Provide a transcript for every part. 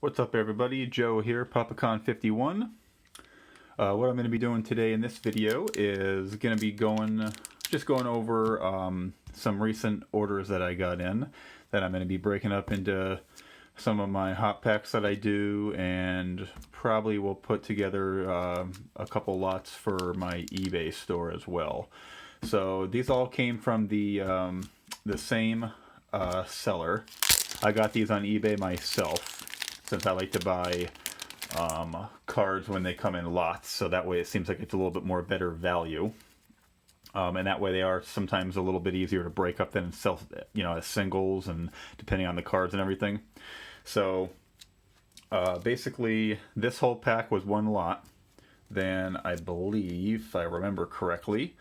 What's up everybody, Joe here, Papakon51. What I'm going to be doing today in this video is going to be just going over some recent orders that I got in that I'm going to be breaking up into some of my hot packs that I do, and probably will put together a couple lots for my eBay store as well. So these all came from the same seller. I got these on eBay myself, since I like to buy cards when they come in lots, so that way it seems like it's a little bit more better value. And that way they are sometimes a little bit easier to break up than sell, as singles, and depending on the cards and everything. So basically this whole pack was one lot. Then I believe, if I remember correctly,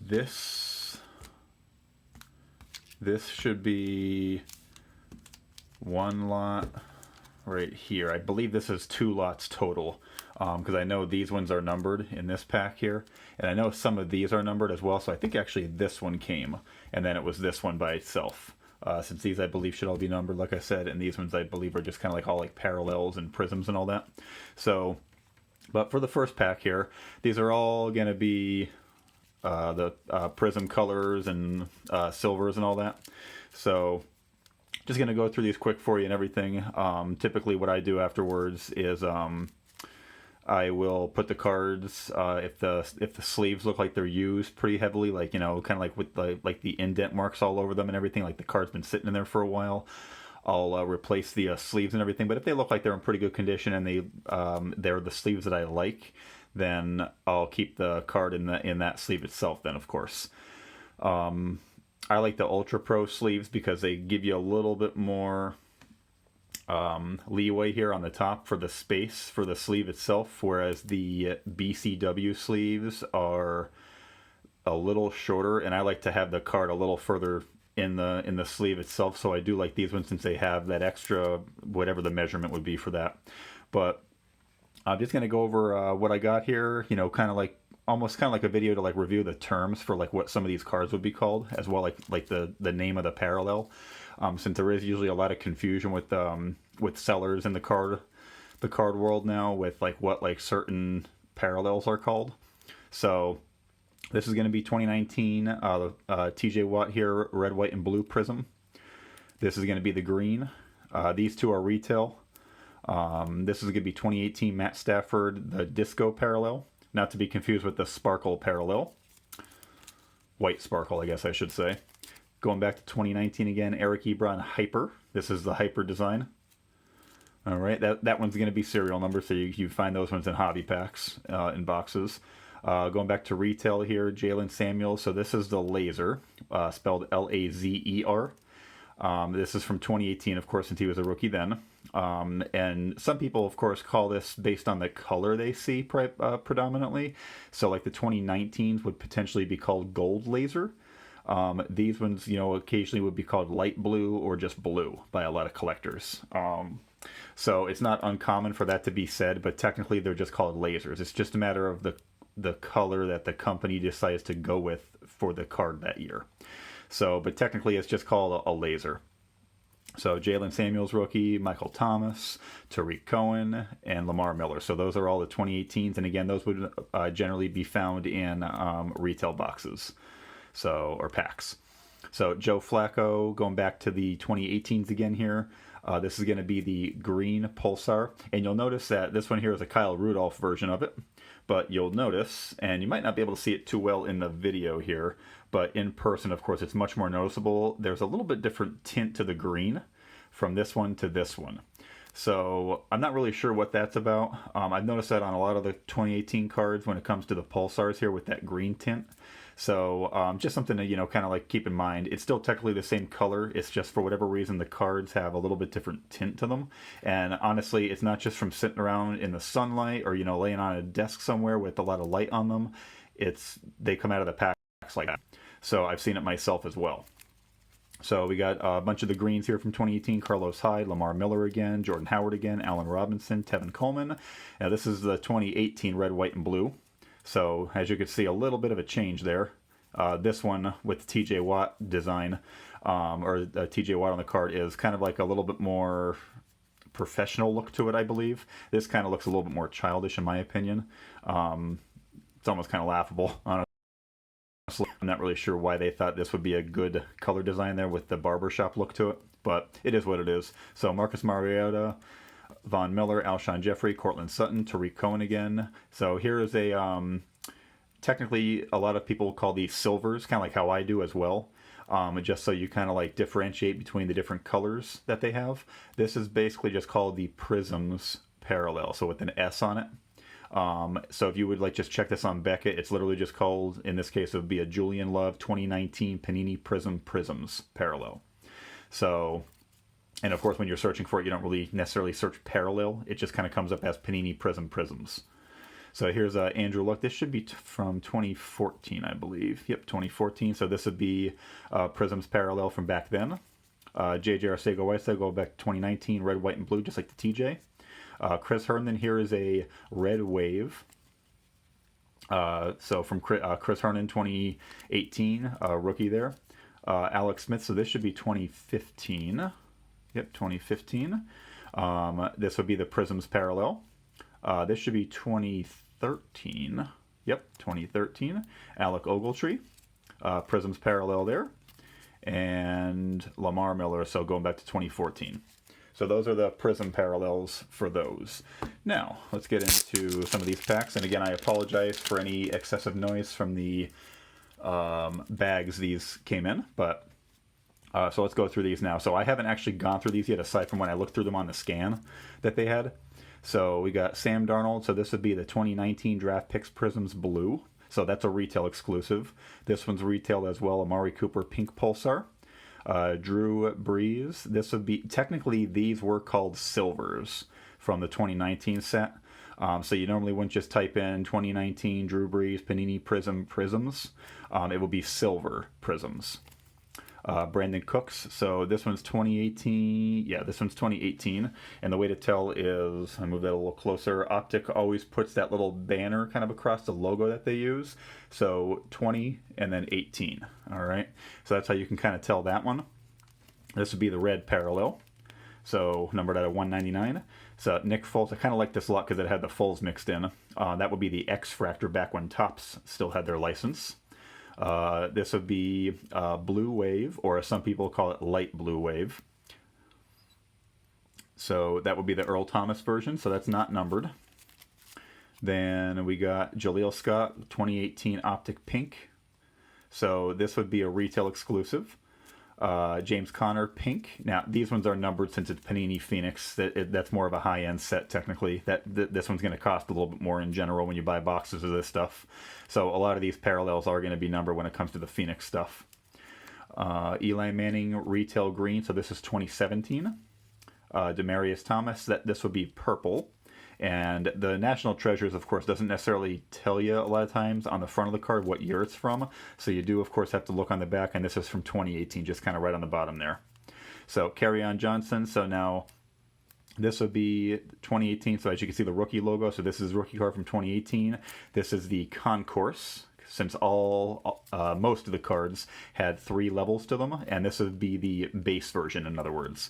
this should be one lot right here. I believe this is two lots total, because I know these ones are numbered in this pack here, and I know some of these are numbered as well, so I think actually this one came, and then it was this one by itself, since these I believe should all be numbered, like I said, and these ones I believe are just kind of like all like parallels and prisms and all that. So, but for the first pack here, these are all going to be the prism colors and silvers and all that. So just going to go through these quick for you and everything. Typically what I do afterwards is I will put the cards, if the sleeves look like they're used pretty heavily, like, kind of like with the indent marks all over them and everything, like the card's been sitting in there for a while, I'll replace the sleeves and everything. But if they look like they're in pretty good condition and they're the sleeves that I like, then I'll keep the card in that sleeve itself then, of course. I like the Ultra Pro sleeves because they give you a little bit more leeway here on the top for the space for the sleeve itself, whereas the BCW sleeves are a little shorter, and I like to have the card a little further in the sleeve itself. So I do like these ones since they have that extra, whatever the measurement would be for that. But I'm just going to go over what I got here, kind of like almost kind of like a video to like review the terms for like what some of these cards would be called, as well like the name of the parallel, since there is usually a lot of confusion with sellers in the card world now with like what like certain parallels are called. So this is going to be 2019 TJ Watt here, red, white, and blue prism. This is going to be the green. These two are retail. This is going to be 2018 Matt Stafford, the disco parallel. Not to be confused with the sparkle parallel. White sparkle, I guess I should say. Going back to 2019 again, Eric Ebron Hyper. This is the Hyper design. All right, that one's going to be serial number, so you find those ones in hobby packs, in boxes. Going back to retail here, Jaylen Samuel. So this is the laser, spelled Lazer. This is from 2018, of course, since he was a rookie then. And some people, of course, call this based on the color they see predominantly. So like the 2019s would potentially be called gold laser. These ones, occasionally would be called light blue or just blue by a lot of collectors. So it's not uncommon for that to be said, but technically they're just called lasers. It's just a matter of the color that the company decides to go with for the card that year. So, but technically it's just called a laser. So Jaylen Samuel's rookie, Michael Thomas, Tariq Cohen, and Lamar Miller. So those are all the 2018s, and again, those would generally be found in retail boxes, or packs. So Joe Flacco, going back to the 2018s again here. This is going to be the green Pulsar, and you'll notice that this one here is a Kyle Rudolph version of it. But you'll notice, and you might not be able to see it too well in the video here, but in person, of course, it's much more noticeable. There's a little bit different tint to the green from this one to this one. So I'm not really sure what that's about. I've noticed that on a lot of the 2018 cards when it comes to the Pulsars here with that green tint. So just something to, kind of like keep in mind. It's still technically the same color. It's just for whatever reason the cards have a little bit different tint to them. And honestly, it's not just from sitting around in the sunlight or, laying on a desk somewhere with a lot of light on them. They come out of the packs like that. So I've seen it myself as well. So we got a bunch of the greens here from 2018. Carlos Hyde, Lamar Miller again, Jordan Howard again, Allen Robinson, Tevin Coleman. Now this is the 2018 red, white, and blue. So as you can see, a little bit of a change there. This one with the TJ Watt design, or TJ Watt on the card, is kind of like a little bit more professional look to it, I believe. This kind of looks a little bit more childish in my opinion. It's almost kind of laughable, honestly. I'm not really sure why they thought this would be a good color design there with the barbershop look to it, but it is what it is. So Marcus Mariota, Von Miller, Alshon Jeffrey, Cortland Sutton, Tariq Cohen again. So here is a, technically a lot of people call these silvers, kind of like how I do as well. Just so you kind of like differentiate between the different colors that they have. This is basically just called the Prisms Parallel, so with an S on it. So if you would like just check this on Beckett, it's literally just called, in this case it would be a Julian Love 2019 Panini Prisms Parallel. So, and of course when you're searching for it, you don't really necessarily search parallel, it just kind of comes up as Panini Prisms. So here's Andrew Luck. This should be from 2014, I believe. Yep, 2014. So this would be Prisms Parallel from back then. JJ Arcega-Whiteside, go back to 2019, red, white, and blue, just like the TJ. Chris Herndon, here is a red wave. So from Chris Herndon, 2018, rookie there. Alex Smith, so this should be 2015. Yep, 2015. This would be the Prisms Parallel. This should be 2013. Yep, 2013. Alec Ogletree. Prisms Parallel there. And Lamar Miller, so going back to 2014. So those are the Prism parallels for those. Now, let's get into some of these packs. And again, I apologize for any excessive noise from the bags these came in. But so let's go through these now. So I haven't actually gone through these yet, aside from when I looked through them on the scan that they had. So we got Sam Darnold. So this would be the 2019 Draft Picks Prisms Blue. So that's a retail exclusive. This one's retail as well. Amari Cooper Pink Pulsar. Drew Brees. This would be, technically these were called silvers from the 2019 set. So you normally wouldn't just type in 2019 Drew Brees Panini Prisms. It would be silver prisms. Brandon Cooks. So this one's 2018. Yeah, this one's 2018. And the way to tell is, I move that a little closer. Optic always puts that little banner kind of across the logo that they use. So 20 and then 18. All right. So that's how you can kind of tell that one. This would be the red parallel. So numbered out of 199. So Nick Foles, I kind of like this a lot because it had the Foles mixed in. That would be the X-Fractor back when Topps still had their license. This would be Blue Wave, or as some people call it, Light Blue Wave. So that would be the Earl Thomas version, so that's not numbered. Then we got Jaleel Scott, 2018 Optic Pink. So this would be a retail exclusive. James Conner Pink. Now these ones are numbered since it's Panini Phoenix. That's more of a high-end set technically. This one's going to cost a little bit more in general when you buy boxes of this stuff. So a lot of these parallels are going to be numbered when it comes to the Phoenix stuff. Eli Manning Retail Green. So this is 2017. Demaryius Thomas. This would be purple. And the National Treasures, of course, doesn't necessarily tell you a lot of times on the front of the card what year it's from. So you do, of course, have to look on the back, and this is from 2018, just kind of right on the bottom there. So Kerryon Johnson. So now this would be 2018. So as you can see, the rookie logo. So this is rookie card from 2018. This is the Concourse, since most of the cards had 3 levels to them, and this would be the base version, in other words.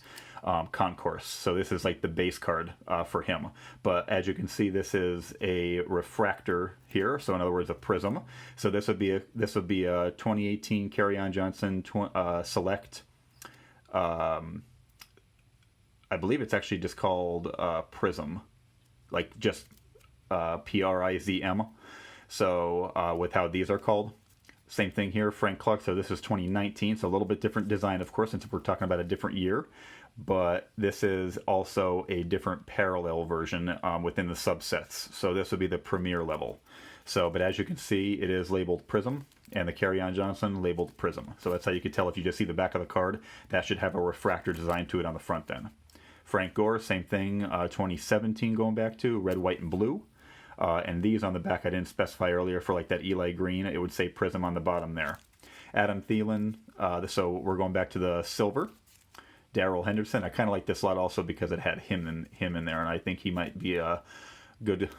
Concourse. So this is like the base card for him. But as you can see, this is a refractor here. So in other words, a prism. So this would be a 2018 Kerryon Johnson Select. I believe it's actually just called Prism, like just Prizm. So with how these are called. Same thing here, Frank Clark. So this is 2019. So a little bit different design, of course, since we're talking about a different year. But this is also a different parallel version within the subsets. So this would be the premier level. So, but as you can see, it is labeled Prism, and the Kerryon Johnson labeled Prism. So that's how you could tell if you just see the back of the card. That should have a refractor design to it on the front then. Frank Gore, same thing, 2017 going back to, red, white, and blue. And these on the back I didn't specify earlier for like that Eli Green. It would say Prism on the bottom there. Adam Thielen, so we're going back to the silver. Darryl Henderson. I kind of like this lot also because it had him in there, and I think he might be a good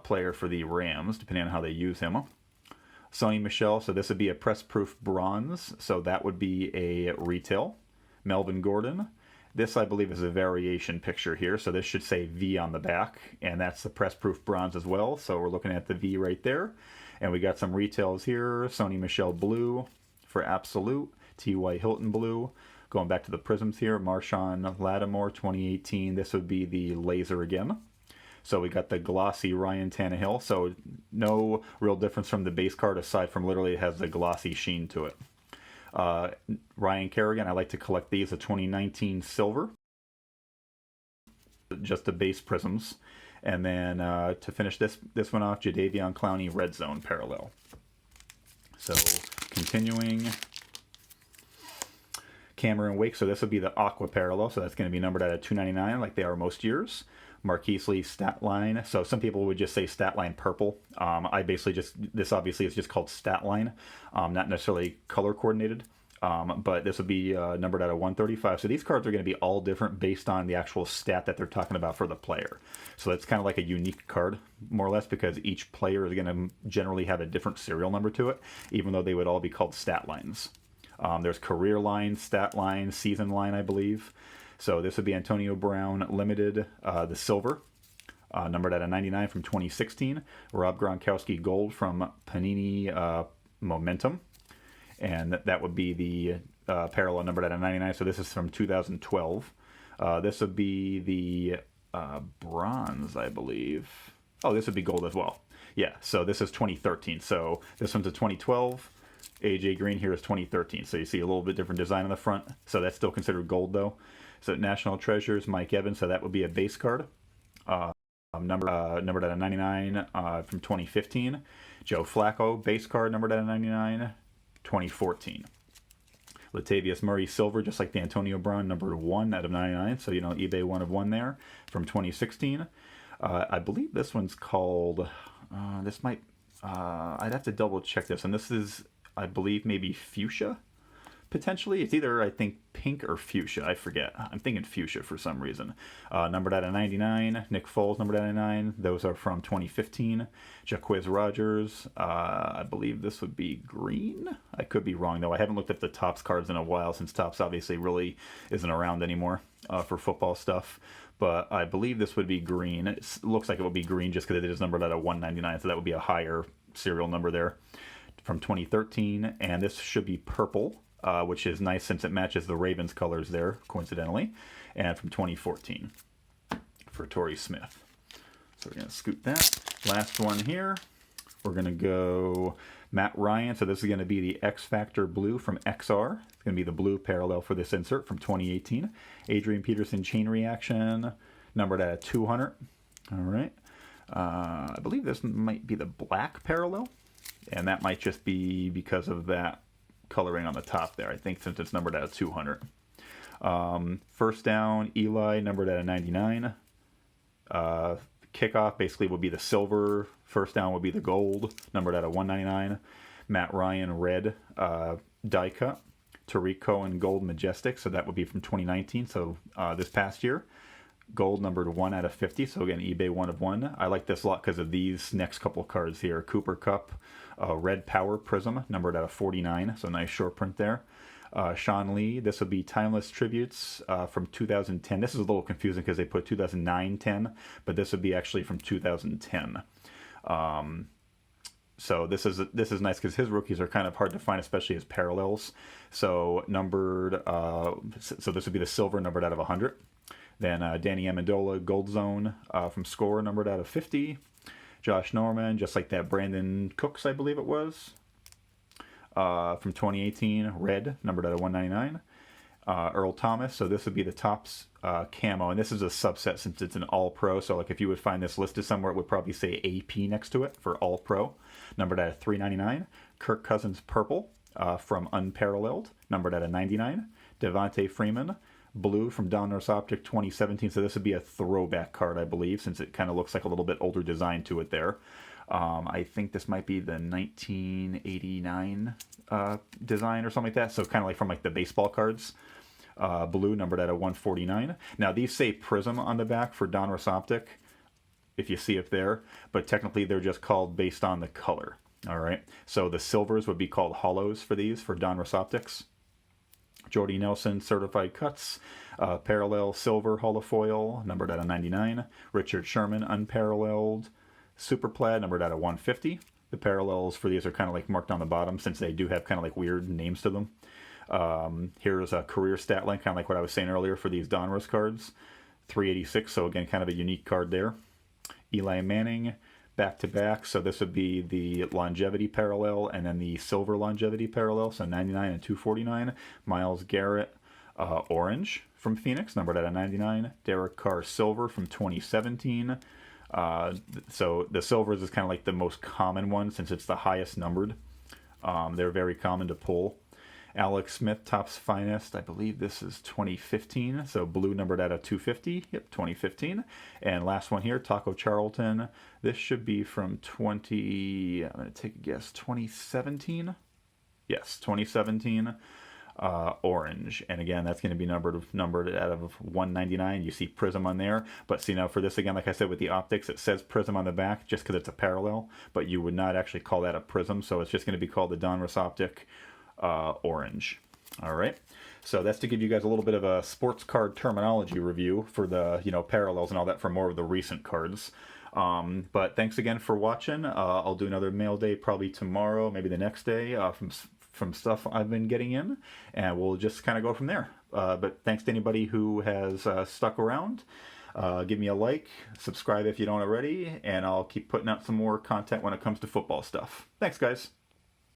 player for the Rams, depending on how they use him. Sony Michel, so this would be a press-proof bronze, so that would be a retail. Melvin Gordon, This, I believe, is a variation picture here, so this should say V on the back, and that's the press-proof bronze as well, so we're looking at the V right there. And we got some retails here, Sony Michel Blue for Absolute, T.Y. Hilton Blue. Going back to the prisms here, Marshawn Lattimore 2018, this would be the laser again. So we got the glossy Ryan Tannehill, so no real difference from the base card aside from literally it has the glossy sheen to it. Ryan Kerrigan, I like to collect these, a 2019 silver, just the base prisms. And then to finish this one off, Jadeveon Clowney red zone parallel. So continuing, Cameron Wake, so this would be the aqua parallel, so that's going to be numbered out of 299 like they are most years. Marquise Lee stat line, so some people would just say stat line purple. I basically just, this obviously is just called stat line, not necessarily color coordinated, but this would be numbered out of 135. So these cards are going to be all different based on the actual stat that they're talking about for the player. So it's kind of like a unique card, more or less, because each player is going to generally have a different serial number to it, even though they would all be called stat lines. There's career line, stat line, season line, I believe. So this would be Antonio Brown Limited, the silver, numbered out of 99 from 2016. Rob Gronkowski Gold from Panini Momentum. And that would be the parallel numbered out of 99. So this is from 2012. This would be the bronze, I believe. Oh, this would be gold as well. Yeah, so this is 2013. So this one's a 2012. AJ Green here is 2013. So you see a little bit different design on the front. So that's still considered gold, though. So National Treasures, Mike Evans. So that would be a base card. Numbered out of 99 from 2015. Joe Flacco, base card, numbered out of 99, 2014. Latavius Murray silver, just like the Antonio Brown, numbered 1 out of 99. So, you know, eBay 1 of 1 there from 2016. I believe this one's called, this might, I'd have to double check this. And this is, I believe, maybe fuchsia, potentially. It's either, I think, pink or fuchsia. I forget. I'm thinking fuchsia for some reason. Numbered out of 99. Nick Foles, numbered out of 99. Those are from 2015. Jacquizz Rodgers. I believe this would be green. I could be wrong, though. I haven't looked at the Topps cards in a while, since Topps obviously really isn't around anymore for football stuff. But I believe this would be green. It looks like it would be green just because it is numbered out of 199, so that would be a higher serial number there from 2013. And this should be purple, which is nice since it matches the Ravens colors there, coincidentally, and from 2014 for Torrey Smith. So we're going to scoot that. Last one here, we're going to go Matt Ryan. So this is going to be the X Factor Blue from XR. It's going to be the blue parallel for this insert from 2018. Adrian Peterson Chain Reaction, numbered at 200. All right. I believe this might be the black parallel, and that might just be because of that coloring on the top there, I think, since it's numbered at 200. First down, Eli, numbered at 99. Kickoff basically would be the silver. First down would be the gold, numbered at 199. Matt Ryan, red die cut. Tariq Cohen, gold majestic, so that would be from 2019, so this past year. Gold, numbered 1 out of 50, so again, eBay 1 of 1. I like this a lot because of these next couple cards here. Cooper Kupp, red power prism, numbered out of 49, so nice short print there. Sean Lee, this would be Timeless Tributes from 2010. This is a little confusing because they put 2009-10, but this would be actually from 2010. So this is nice because his rookies are kind of hard to find, especially his parallels. So numbered, so this would be the silver, numbered out of 100. Then Danny Amendola, Gold Zone from Score, numbered out of 50. Josh Norman, just like that Brandon Cooks, I believe it was, from 2018, red, numbered out of 199. Earl Thomas, so this would be the Topps camo, and this is a subset since it's an All-Pro, so like if you would find this listed somewhere, it would probably say AP next to it for All-Pro, numbered out of 399. Kirk Cousins purple from Unparalleled, numbered out of 99. Devontae Freeman, blue from Donruss Optic 2017, so this would be a throwback card, I believe, since it kind of looks like a little bit older design to it there. I think this might be the 1989 design or something like that, so kind of like from like the baseball cards. Blue, numbered out of 149. Now these say Prism on the back for Donruss Optic, if you see it there, but technically they're just called based on the color. All right, so the silvers would be called Hollows for these for Donruss Optics. Jordy Nelson Certified Cuts, Parallel Silver Holofoil, numbered out of 99. Richard Sherman Unparalleled Super Plaid, numbered out of 150. The parallels for these are kind of like marked on the bottom since they do have kind of like weird names to them. Here's a career stat line, kind of like what I was saying earlier for these Donruss cards. 386, so again, kind of a unique card there. Eli Manning, back-to-back, so this would be the longevity parallel and then the silver longevity parallel, so 99 and 249. Myles Garrett, orange from Phoenix, numbered out of 99. Derek Carr silver from 2017. So the silvers is kind of like the most common one since it's the highest numbered. They're very common to pull. Alex Smith, Topps Finest, I believe this is 2015, so blue numbered out of 250, yep, 2015. And last one here, Taco Charlton, this should be from I'm going to take a guess, 2017? Yes, 2017, orange. And again, that's going to be numbered out of 199. You see Prism on there, but see now for this, again, like I said, with the optics, it says Prism on the back just because it's a parallel, but you would not actually call that a Prism, so it's just going to be called the Donruss Optic orange. All right, so that's to give you guys a little bit of a sports card terminology review for the parallels and all that for more of the recent cards. But thanks again for watching. I'll do another mail day probably tomorrow, maybe the next day, from stuff I've been getting in, and we'll just kind of go from there. But thanks to anybody who has stuck around. Give me a like, subscribe if you don't already, and I'll keep putting out some more content when it comes to football stuff. Thanks, guys.